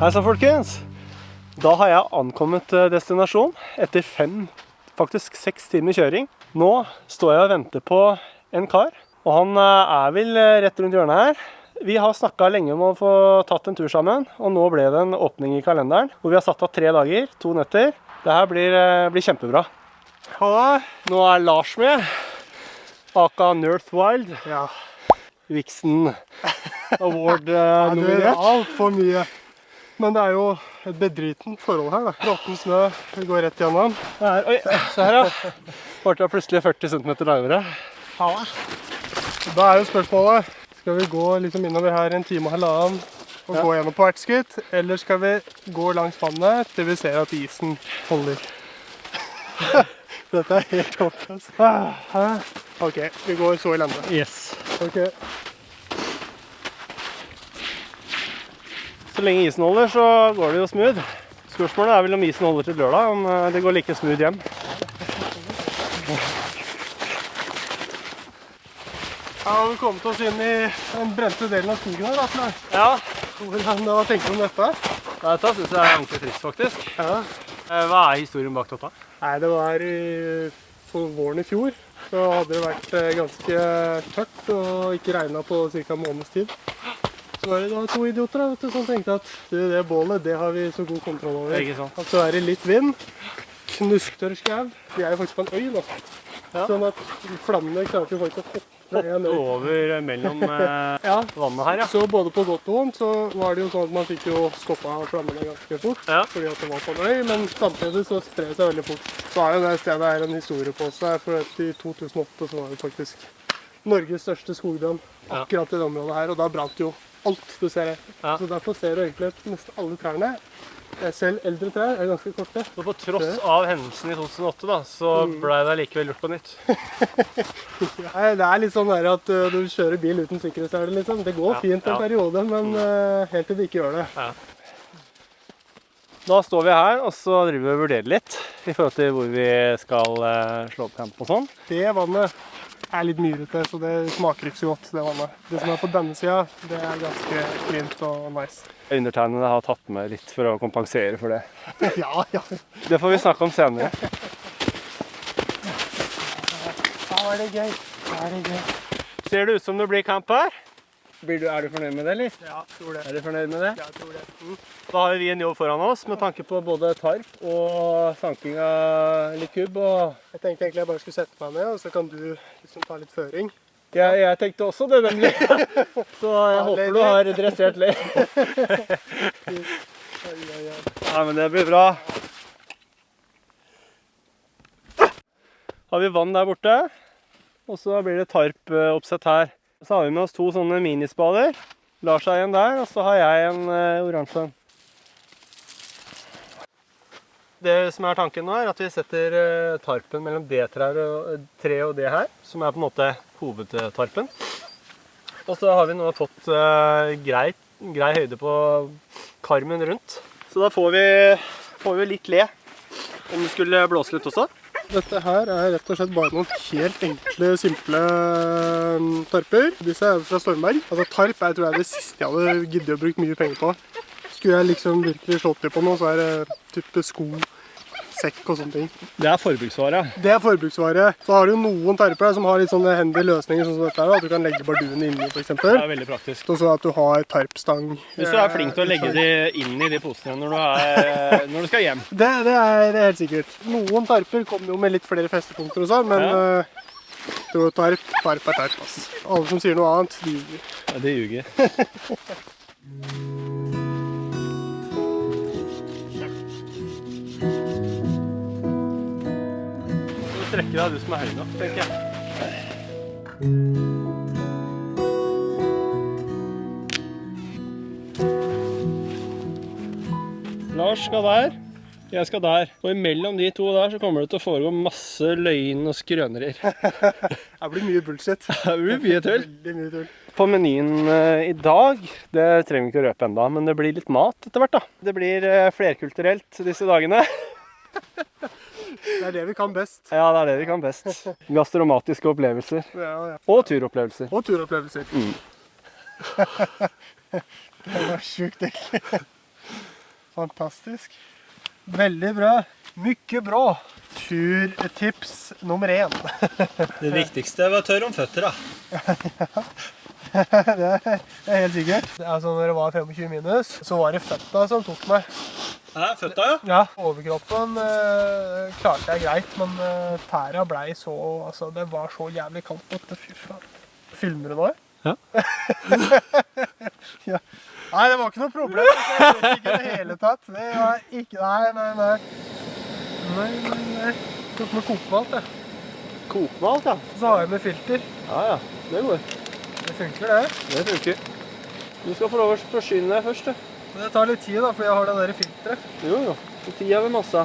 Hei så folkens! Da har jeg ankommet destinasjon etter 6 timer kjøring. Nå står jeg og venter på en kar, og han er vel rett rundt hjørnet her. Vi har snakket lenge om å få tatt en tur sammen, og nå ble det en åpning i kalenderen, hvor vi har satt av 3 dager, 2 netter. Dette blir kjempebra. Halla, nå er Lars med, aka Northwild. Ja. Vixen Award Du er alt for mye. Men det er jo et bedritent forhold her da. Råtten snø, det går rett gjennom. Oi, se her da. Ble det plutselig 40 cm lavere. Halla. Da er jo spørsmålet, skal vi gå liksom innover her en time og halvannen og gå gjennom på hvert skritt, eller skal vi gå langs vannet til vi ser at isen holder? Dette er helt håpløst. Ok, vi går så i lende. Yes. Ok. Så lenge isen holder, så går det jo smooth. Spørsmålet er vel om isen holder til lørdag, om det går like smooth hjem. Ja, vi kommet oss inn i den brente delen av skogen her, Atle. Ja, Hva tenker du om dette? dette synes jeg er ordentlig trist faktisk. Ja. Hva er historien bak dette? Nei, det var på våren i fjor. Så hadde det vært ganske tørt og ikke regnet på cirka en måneds tid. Så var det 2 idioter da, vet du, som tenkte at det bålet, det har vi så god kontroll over. Ikke sant. At så er det litt vind, knusktørr skau. Vi er jo faktisk på en øy nå. Ja. Sånn at flammene klarte jo faktisk å hoppe en øy. Over mellom Ja. vannet her, ja. Så både på godt og vondt så var det jo sånn at man fikk jo stoppet flammene ganske fort. Ja. Fordi at det var på en øy, men samtidig så sprer det seg veldig fort. Så er jo det stedet her en historie på seg, for at i 2008 så var det faktisk Norges største skogbrann akkurat i det området her, og da brant jo alt du ser her. Ja. Så derfor ser du egentlig at nesten alle trærne, selv eldre trær, er ganske korte. Så på tross av hendelsen i 2008 da, så ble det likevel gjort på nytt. Nei, det er litt sånn der at du kjører bil uten sikkerhetssele, liksom. Det går fint en periode, men helt til det ikke gjør det. Ja. Da står vi her, og så driver vi og vurderer litt i forhold til hvor vi skal slå opp camp og sånn. Det vannet er litt myrete, så det smaker ikke så godt, det vannet. Det som er på denne siden, det er ganske fint og nice. Undertegnede har tatt med litt for å kompensere for det. Ja. Det får vi snakke om senere. Da er det gøy. Ser det ut som det blir camp her? Er du fornøyd med det, eller? Ja, tror det. Er du fornøyd med det? Ja, jeg tror det. Da har vi en jobb foran oss med tanke på både tarp og sanking av litt kubb. Jeg tenkte egentlig jeg bare skulle sette meg ned, og så kan du liksom ta litt føring. Jeg tenkte også det, nemlig. Så jeg håper du har dressert litt. Ja, men det blir bra. Har vi vann der borte, og så blir det tarp oppsett her. Så har vi med oss 2 sånne minispader. Lars har en der, og så har jeg en oransje. Det som er tanken nå er at vi setter tarpen mellom det tre og det her, som er på en måte hovedtarpen. Og så har vi nå fått grei høyde på karmen rundt. Så da får vi litt le om det skulle blåse litt også. Dette her er rett og slett bare noen helt enkle, simple tarper. Disse er fra Stormberg. Altså tarp tror jeg er det siste jeg hadde giddet å bruke mye penger på. Skulle jeg liksom virkelig slått til på noe, så er det type sko, sekk og sånne ting. Det er forbruksvare. Det er forbruksvare. Så har du jo noen tarper som har litt sånne hendige løsninger sånn som dette her, at du kan legge barduene inni for eksempel. Det er veldig praktisk. Og så at du har tarpstang. Hvis du er flink til å legge de inn i de posene når du skal hjem. Det er helt sikkert. Noen tarper kommer jo med litt flere festepunkter og sånn, men tarp er tarp, ass. Alle som sier noe annet, de ljuger. Ja, de ljuger. Strekker deg, du som er høy nok, tenker jeg. Lars skal der, jeg skal der. Og imellom de 2 der så kommer det til å foregå masse løgn og skrønerier. Det blir mye bullshit. Det blir mye tull. Veldig mye tull. På menyen i dag, det trenger vi ikke å røpe enda, men det blir litt mat etter hvert da. Det blir flerkulturelt disse dagene. Det er det vi kan best. Ja, det er det vi kan best. Gastromatiske opplevelser. Ja. Og turopplevelser. Og turopplevelser. Det var sjukt ekkelt. Fantastisk. Veldig bra. Mye bra. Turtips nummer 1. Det viktigste var tørr om føtter, da. Det er helt sikkert. Altså, når det var 25 minus, så var det føtta som tok meg. Føtta, ja. Ja, overkroppen klarte jeg greit, men tæra ble så, altså det var så jævlig kaldt at fy faen. Filmer du nå? Ja. Ja. Nei, det var ikke noe problem. Jeg vet ikke det hele tatt. Det var ikke, nei. Tok med kokmalt, ja. Kokmalt, ja. Så har jeg med filter. Ja, det går. Det funker det. Det funker. Du skal få lov å forsyne deg først, du. Men det tar litt tid da, for jeg har det der filteret. Jo. Tid har vi masse.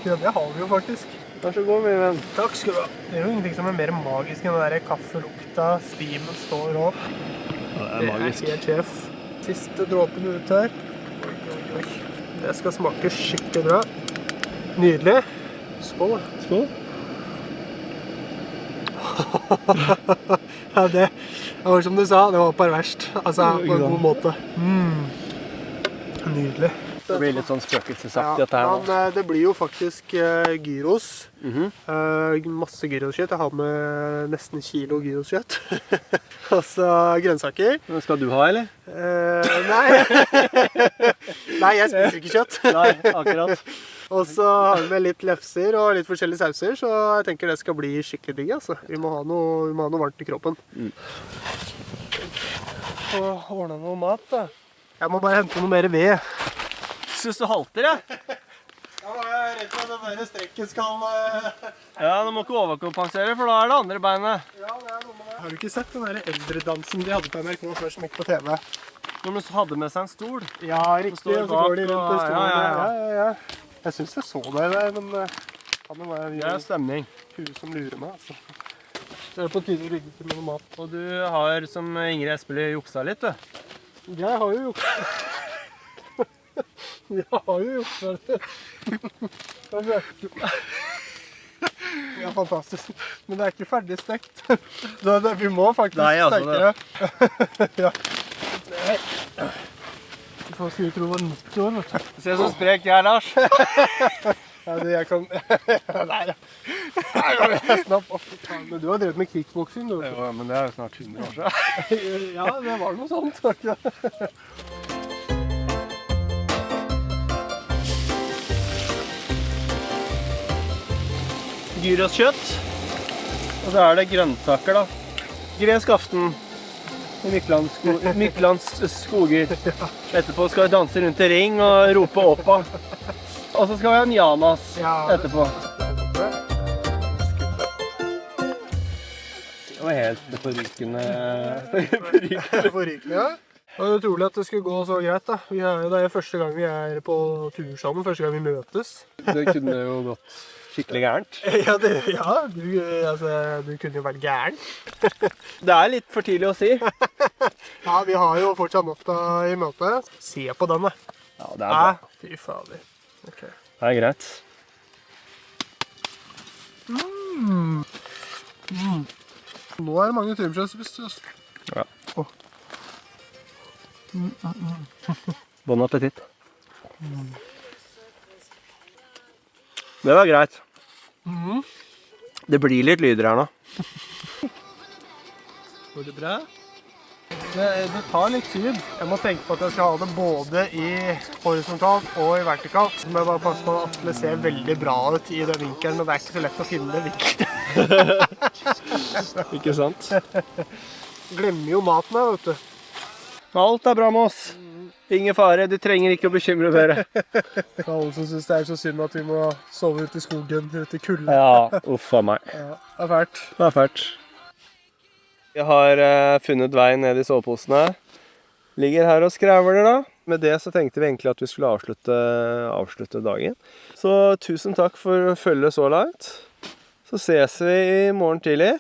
Ja, det har vi jo faktisk. Vær så god, min venn. Takk skal du ha. Det er jo ingenting som er mer magisk enn den der kaffelukta, stimen står opp. Ja, det er magisk. Det er helt sjef. Siste dråpen ut her. Oi. Det skal smake skikkelig bra. Nydelig. Skål. Skål. Ja, det var som du sa, det var perverst. Altså, på en god måte. Nydelig. Det blir litt sånn spøkelsesaktig dette her nå. Men det blir jo faktisk gyros. Masse gyroskjøtt. Jeg har med nesten kilo gyroskjøtt. Og så grønnsaker. Men skal du ha, eller? Nei. Nei, jeg spiser ikke kjøtt. Nei, akkurat. Og så har vi med litt lefser og litt forskjellige sauser, så jeg tenker det skal bli skikkelig digg, altså. Vi må ha noe varmt i kroppen. Og ordne noe mat, da. Jeg må bare hente noe mer ved. Synes du halter, jeg? Ja, jeg er redd for at den der strekken skal... Ja, du må ikke overkompensere, for da er det andre beinet. Ja, det er noe med det. Har du ikke sett den der eldredansen de hadde på NRK før som gikk på TV? Når de hadde med seg en stol. Ja, riktig, og så går de rundt på stolen. Ja. Jeg synes jeg så det der, men det er stemning. Huet som lurer meg, altså. Så er det på tide å rygge til noe mat. Og du har, som Ingrid Espelid, juksa litt, du. Jeg har jo juksa. Jeg har jo juksa det. Ja, fantastisk. Men det er ikke ferdig stekt. Vi må faktisk steke det. Ja. Du får skru til over 90 år, vet du. Se så sprek jeg er, Lars. Ja, det jeg kan... Nei, ja. Men du har drevet med kickboksing, du. Jo, men det er jo snart 100 år siden. Ja, det var noe sånt, var ikke det? Gyroskjøtt. Og så er det grønnsaker, da. Gresk aften i Myklands skoger. Etterpå skal vi danse rundt i ring og rope oppa. Og så skal vi ha en Janas etterpå. Det var helt forrykende. Forrykende, ja. Det var utrolig at det skulle gå så greit, da. Det er første gang vi er på tur sammen, første gang vi møtes. Det kunne jo gått skikkelig gærent. Ja, du kunne jo vært gæren. Det er litt for tidlig å si. Ja, vi har jo fortsatt natta i møte. Se på den, da. Ja, det er bra. Fy fader. Okay. Det er greit. Nå er det mange turmskjøtt. Ja. Bon appétit. Det var greit. Det blir litt lyder her nå. Går det bra? Det tar litt tid. Jeg må tenke på at jeg skal ha det både i horisontalt og i vertikalt. Så må jeg bare passe på at det ser veldig bra ut i den vinkelen, men det er ikke så lett å finne det vinkelen. Ikke sant? Glemmer jo maten her, vet du. Alt er bra med oss. Ingen fare, du trenger ikke å bekymre dere. Det er alle som synes det er så synd at vi må sove ute i skogen, ute i kulden. Ja, uffa meg. Ja, det er fælt. Det er fælt. Jeg har funnet vei ned i soveposene. Ligger her og skrævler da. Med det så tenkte vi egentlig at vi skulle avslutte dagen. Så tusen takk for følget så langt. Så ses vi i morgen tidlig.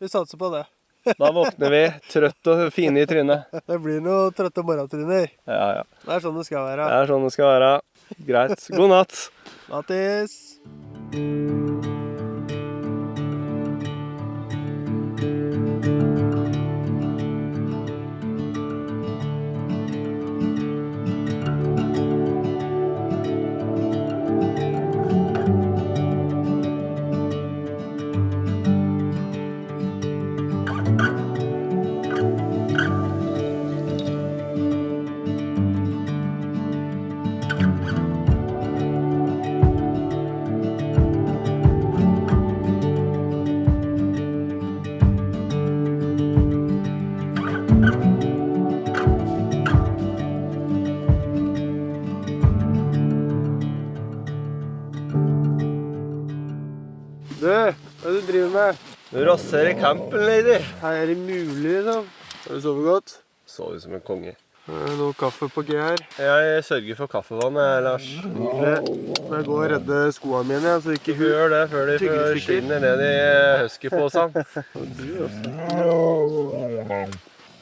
Vi satser på det. Da våkner vi trøtt og fine i trynet. Det blir noe trøtte morgentryner. Ja. Det er sånn det skal være. Det er sånn det skal være. Greit. God natt. Nattis! Rosser i campen, lady. Er det mulig, liksom? Har du sovet godt? Sover som en konge. Noe kaffe på G her. Jeg sørger for kaffevann, Lars. Må jeg gå og redde skoene mine, så ikke Du gjør det før de forsvinner ned i huskyposen.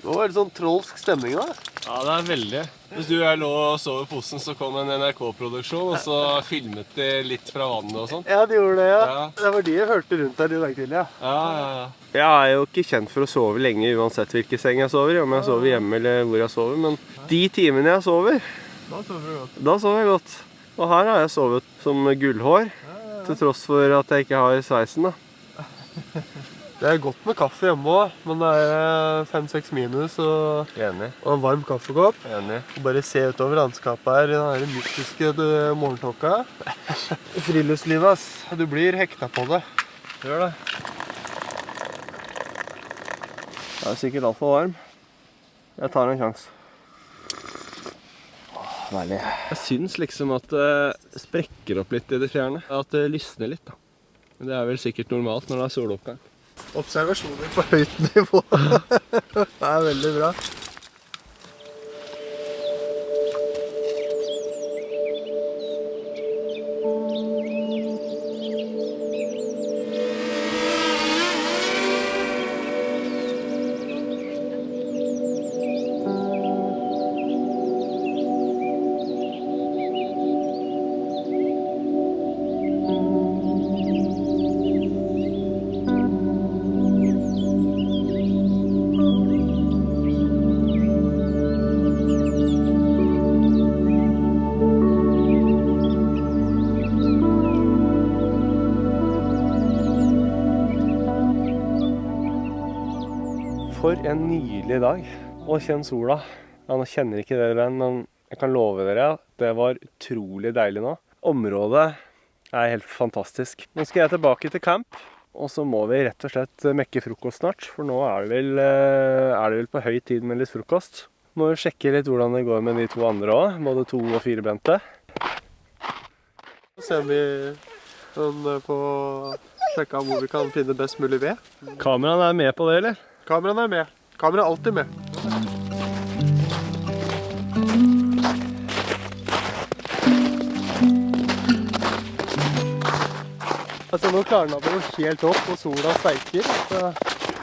Nå er det sånn trolsk stemning da. Ja, det er veldig. Hvis du og jeg lå og sov i posen, så kom en NRK-produksjon, og så filmet de litt fra vannet og sånt. Ja, de gjorde det, ja. Ja. Det var de jeg hørte rundt her i dag tidlig, ja. Ja. Jeg er jo ikke kjent for å sove lenge uansett hvilken seng jeg sover i, om jeg sover hjemme eller hvor jeg sover, men de timene jeg sover, Da sover du godt. da sover jeg godt. Og her har jeg sovet som gullhår, til tross for at jeg ikke har sveisen da. Det er godt med kaffe hjemme også, men det er 5-6 minus og Enig. en varm kaffekopp. Enig. Og bare se utover landskapet her i denne mystiske morgentåka. Friluftslivet, ass. Du blir hekta på det. Gjør det. Jeg er sikkert alt for varm. Jeg tar en sjans. Deilig. Jeg syns liksom at det sprekker opp litt i det fjerne. At det lysner litt da. Men det er vel sikkert normalt når det er soloppgang. Observasjoner på høyt nivå. Det er veldig bra. For en nydelig dag. Og kjenn sola. Ja, nå kjenner ikke dere den, men jeg kan love dere at det var utrolig deilig nå. Området er helt fantastisk. Nå skal jeg tilbake til camp, og så må vi rett og slett mekke frokost snart, for nå er det vel på høy tid med litt frokost. Må jo sjekke litt hvordan det går med de to andre også, både 2- og 4-bente. Så ser vi på sjekka hvor vi kan finne best mulig ved. Kameraen er med på det, eller? Kameraen er med. Kameraet er alltid med. Altså, nå klarner det jo helt opp, og sola steiker. Så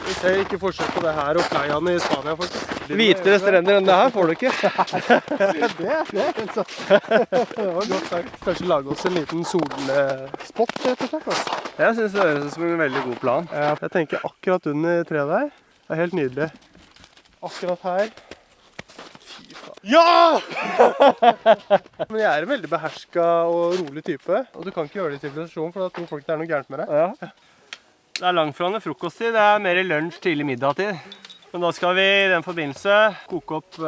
vi ser ikke forskjell på det her og playaene i Spania, faktisk. Hvitere strender enn det her får du ikke. Det er helt sant. Det var godt sagt. Kanskje lage oss en liten solspott, rett og slett. Altså. Jeg synes det høres ut som en veldig god plan. Jeg tenker akkurat under treet der. Det er helt nydelig. Akkurat her. Fy faen. Ja! Men jeg er en veldig behersket og rolig type. Og du kan ikke gjøre det i sivilisasjon, for da tror folk det er noe gærent med deg. Ja. Det er langt fra en frokosttid, det er mer lunsj, tidlig middagtid. Men da skal vi i den forbindelse koke opp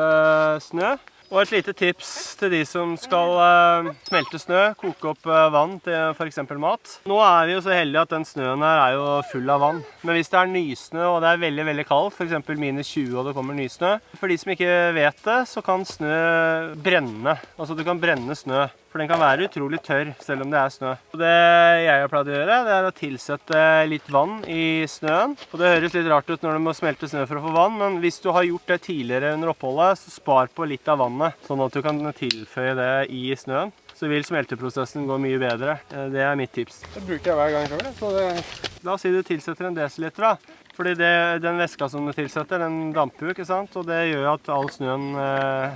snø. Og et lite tips til de som skal smelte snø, koke opp vann til for eksempel mat. Nå er vi jo så heldige at den snøen her er jo full av vann. Men hvis det er nysnø og det er veldig, veldig kaldt, for eksempel -20 og det kommer nysnø, for de som ikke vet det, så kan snø brenne. Altså du kan brenne snø, for den kan være utrolig tørr selv om det er snø. Og det jeg har pleid å gjøre, det er å tilsette litt vann i snøen. Og det høres litt rart ut når du må smelte snø for å få vann, men hvis du har gjort det tidligere under oppholdet, så spar på litt av vannet, sånn at du kan tilføye det i snøen. Så vil smelteprosessen gå mye bedre. Det er mitt tips. Det bruker jeg hver gang selv. La oss si du tilsetter en desiliter da. Fordi den væska som du tilsetter, den damper jo, ikke sant? Og det gjør at all snøen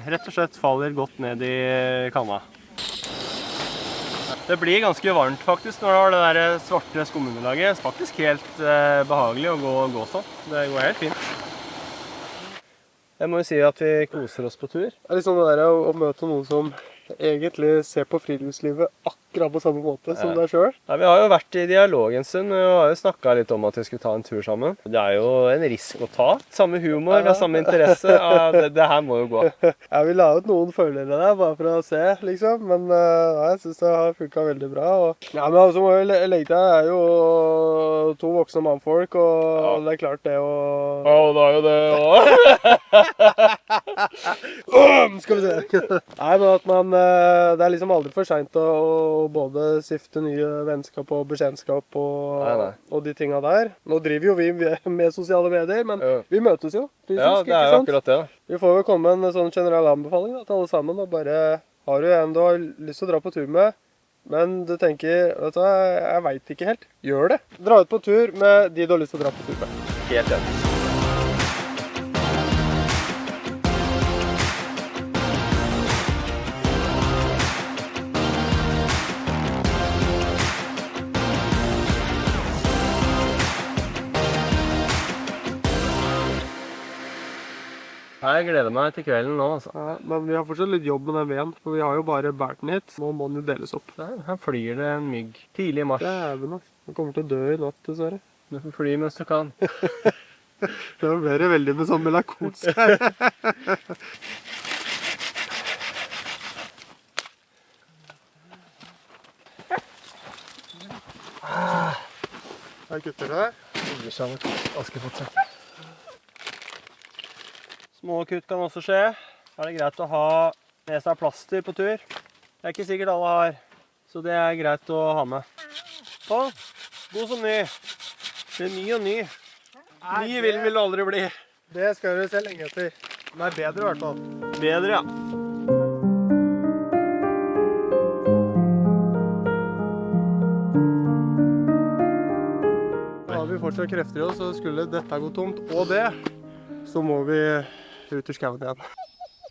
rett og slett faller godt ned i kanna. Det blir ganske varmt faktisk når du har det der svarte skumunderlaget. Faktisk helt behagelig å gå sånn. Det går helt fint. Jeg må jo si at vi koser oss på tur. Det er liksom det der å møte noen som egentlig ser på friluftslivet akkurat på samme måte som deg selv. Ja, vi har jo vært i dialog en stund, og vi har jo snakket litt om at vi skulle ta en tur sammen. Det er jo en risk å ta. Samme humor, vi har samme interesse. Ja, det her må jo gå. Jeg vil la ut noen følgere der, bare for å se, liksom. Men jeg synes det har funket veldig bra. Ja, men altså må jeg legge til, jeg er jo 2 voksne mannfolk, og det er klart det å... Ja, det er jo det også. Skal vi se. Nei, men at det er liksom aldri for sent å både stifte nye vennskap og bekjentskap Nei. og de tingene der. Nå driver jo vi med sosiale medier, men Ja. vi møtes jo fysisk, Ja, det er jo akkurat det. Vi får jo komme med en sånn generell anbefaling da, til alle sammen, og bare har du en du har lyst til å dra på tur med, men du tenker, vet du, jeg vet ikke helt, gjør det. Dra ut på tur med de du har lyst til å dra på tur med. Helt enig. Jeg gleder meg til kvelden nå, altså. Ja, men vi har fortsatt litt jobb med den veden, for vi har jo bare båret den hit. Nå må den jo deles opp. Her flyr det en mygg. Tidlig i mars. Dæven, ass. Den kommer til å dø i natt, dessverre. Du får fly mens du kan. Det ble det veldig med sånn melankolsk her. Her kutter det. Askepott. Små kutt kan også skje. Da er det greit å ha med seg plaster på tur. Det er ikke sikkert alle har, så det er greit å ha med. Sånn, god som ny. Det er ny og ny. Ny vil den vel aldri bli. Det skal du se lenge etter. Den er bedre i hvert fall. Bedre, ja. Da har vi fortsatt krefter i oss, og skulle dette gå tomt, og det, så må vi ut i skauen igjen.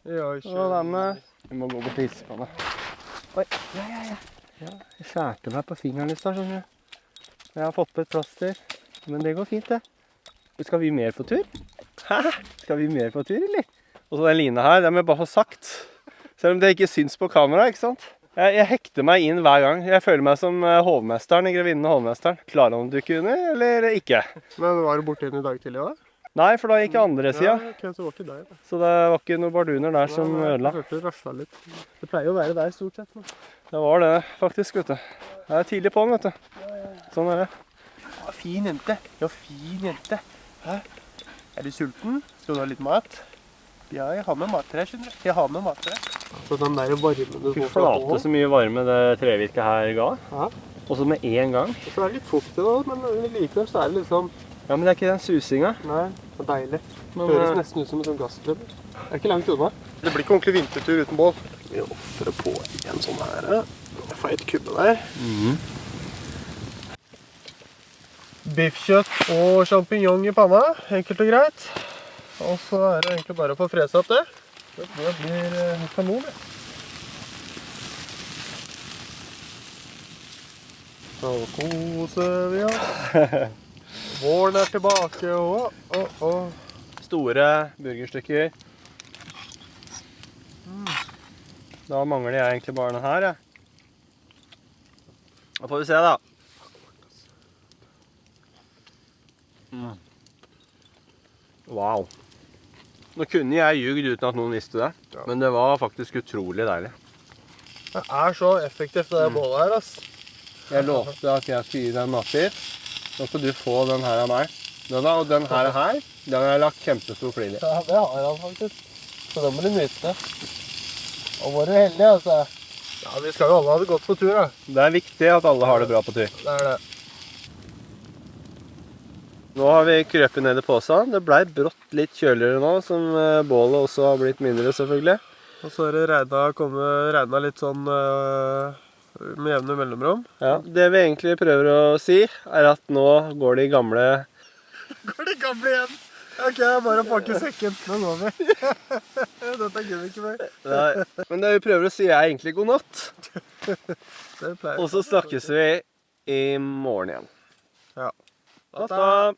Vi må gå bort til ispannet. Oi, ja. Jeg skjærte meg på fingeren i stad, skjønner du. Jeg har fått på et plaster, men det går fint det. Skal vi mer på tur? Hæ? Skal vi mer på tur, eller? Og så den lina her, det må jeg bare få sagt. Selv om det ikke syns på kamera, ikke sant? Jeg hekter meg inn hver gang. Jeg føler meg som hovmesteren i Grevinnen og hovmesteren. Klarer han å dukke under, eller ikke? Men var du borte inn i dag tidlig da? Nei, for da gikk jeg andre sida. Ja, ok, så var ikke deg da. Så det var ikke noen barduner der som ødela. Jeg hørte det raslet litt. Det pleier å være deg stort sett. Men. Det var det, faktisk, vet du. Jeg er tidlig på den, vet du. Sånn er det. Ja, fin jente. Ja, fin jente. Hæ? Er du sulten? Skal du ha litt mat? Ja, jeg har med mat til deg, skjønner du. Jeg har med mat til deg. Så den der varmen du Fy får fra flate så mye varme det trevirket her ga. Ja. Og så med en gang. Og så er det litt fuktig da, men likevel så er det liksom... Ja, men det er ikke den susinga. Nei, det er deilig. Men, Det høres nesten ut som en sånn gassklubb. Det er ikke langt unna. Det blir ikke ordentlig vintertur uten bål. Vi offrer på en sånn her. Feit kubbe der. Biffkjøtt og champignon i panna, enkelt og greit. Og så er det egentlig bare å få frese opp det. Det blir kanon, det. Så koser vi oss. Våren er tilbake, store burgerstykker. Da mangler jeg egentlig bare den her, jeg. Da får vi se, da. Wow. Nå kunne jeg ljugd uten at noen visste det, men det var faktisk utrolig deilig. Det er så effektivt det bålet her, ass. Jeg lovte at jeg skulle gi deg en matbit. Nå skal du få den her av meg. Og den her, den har jeg lagt kjempestor flil i. Ja, det har han faktisk. Så da må du nyte. Og var du heldig, altså. Ja, vi skal jo alle ha det godt på tur, da. Det er viktig at alle har det bra på tur. Det er det. Nå har vi krøpet ned i posen. Det ble brått litt kjøligere nå, som bålet også har blitt mindre, selvfølgelig. Og så er det regnet litt sånn med jevne mellomrom. Ja, det vi egentlig prøver å si, er at nå går de gamle... Går det gamle igjen? Ok, jeg bare pakker sekken. Nå går vi. Dette gidder vi ikke mer. Nei, men det vi prøver å si er egentlig god natt. Det pleier. Og så snakkes vi i morgen igjen. Ja. Da.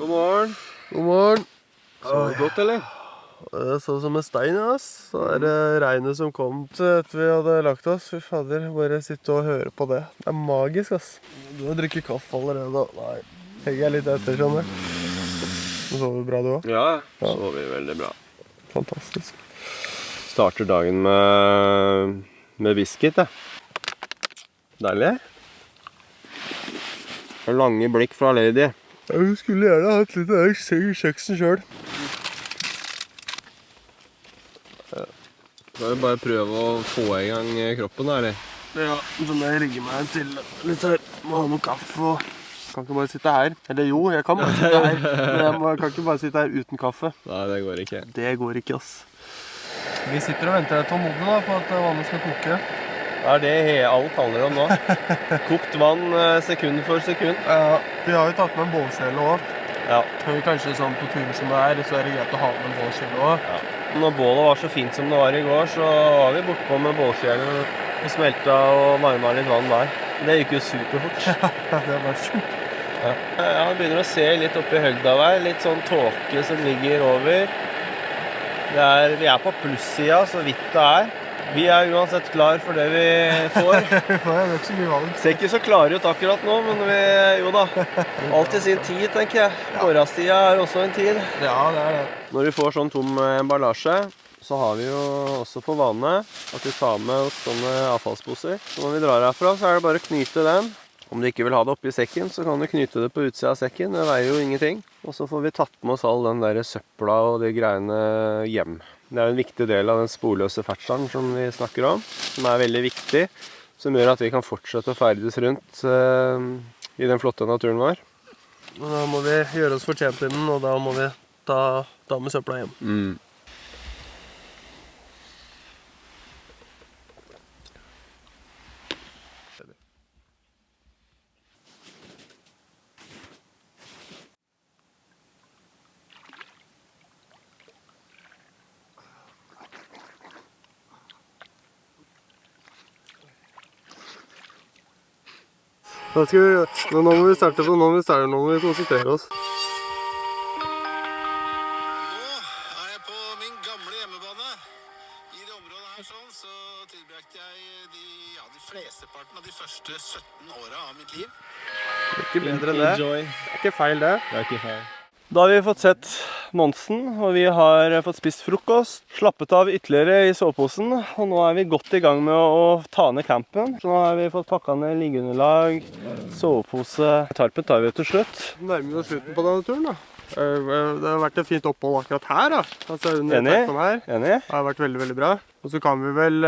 God morgen. God morgen. Sover godt, eller? Det er sånn som en stein, ass. Så er det regnet som kom etter vi hadde lagt oss. Fy fader, bare sitte og høre på det. Det er magisk, ass. Du har drukket kaffe allerede. Nei, henger jeg litt etter, skjønner du. Du sover bra, du også? Ja, sover veldig bra. Fantastisk. Starter dagen med biscuit, ja. Deilig. Lange blikk fra Lady. Ja, du skulle gjerne hatt litt av kjøksen selv. Skal vi bare prøve å få i gang kroppen, da, eller? Ja, så må jeg rigge meg til litt her. Må ha noe kaffe og... Kan ikke bare sitte her. Eller jo, jeg kan bare sitte her. Men jeg kan ikke bare sitte her uten kaffe. Nei, det går ikke. Det går ikke, ass. Vi sitter og venter tålmodig da, på at vannet skal koke. Det er det alt handler om nå. Kokt vann sekund for sekund. Ja, vi har jo tatt med en bålkjele også. Ja. Kanskje sånn på turen som det er, så er det greit å ha med en bålkjele også. Ja. Når bålet var så fint som det var i går, så var vi bortpå med bålkjelen og smelta og varma litt vann der. Det gikk jo superfort. Ja, det var sjukt. Ja, jeg begynner å se litt oppe i høgda der, litt sånn tåke som ligger over. Vi er på plussida, så vidt det er. Vi er uansett klar for det vi får. Vi får jo ikke så mye valg. Ser ikke så klare ut akkurat nå, men jo da. Alt i sin tid, tenker jeg. Morgenstida er også en tid. Ja, det er det. Når vi får sånn tom emballasje, så har vi jo også for vane at vi tar med oss sånne avfallsposer. Så når vi drar herfra, så er det bare å knyte den. Om du ikke vil ha det oppi sekken, så kan du knyte det på utsida av sekken. Det veier jo ingenting. Og så får vi tatt med oss all den der søpla og de greiene hjem. Det er jo en viktig del av den sporløse ferdselen som vi snakker om, som er veldig viktig, som gjør at vi kan fortsette å ferdes rundt i den flotte naturen vår. Men da må vi gjøre oss fortjent til den, og da må vi ta med søpla hjem. Nå må vi starte på, nå må vi konsentrere oss. Nå er jeg på min gamle hjemmebane. I det området her sånn, så tilbrakte jeg de flesteparten av de første 17 årene av mitt liv. Det er ikke bedre enn det. Enjoy. Det er ikke feil det. Det er ikke feil. Da har vi fått sett Monsen, og vi har fått spist frokost, slappet av ytterligere i soveposen, og nå er vi godt i gang med å ta ned campen. Så nå har vi fått pakket ned liggeunderlag, sovepose. Tarpen tar vi til slutt. Nærmer vi oss slutten på denne turen da. Det har vært et fint opphold akkurat her da. Altså under Enig? teppene her. Enig? Det har vært veldig, veldig bra. Og så kan vi vel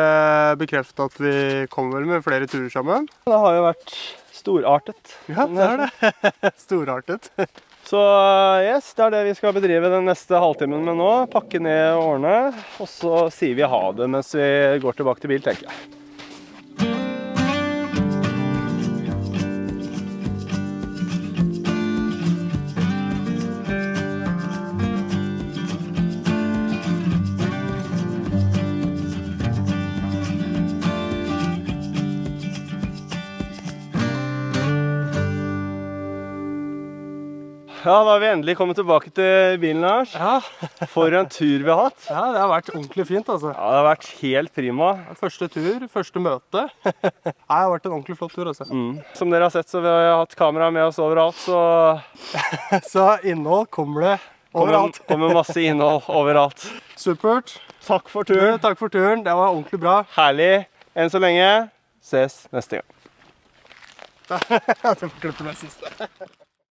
bekrefte at vi kommer vel med flere turer sammen. Det har jo vært storartet. Ja, det er det. Storartet. Så yes, det er det vi skal bedrive den neste halvtimen med nå. Pakke ned og ordne, og så sier vi ha det mens vi går tilbake til bil, tenker jeg. Ja, da har vi endelig kommet tilbake til bilen her. Ja. For en tur vi har hatt. Ja, det har vært ordentlig fint altså. Ja, det har vært helt prima. Første tur, første møte. Det har vært en ordentlig flott tur altså. Som dere har sett, så vi har hatt kamera med oss overalt, så Så innhold kommer det overalt. kommer masse innhold overalt. Supert. Takk for turen. Takk for turen, det var ordentlig bra. Herlig. Enn så lenge. Ses neste gang. Jeg får klippe meg siste.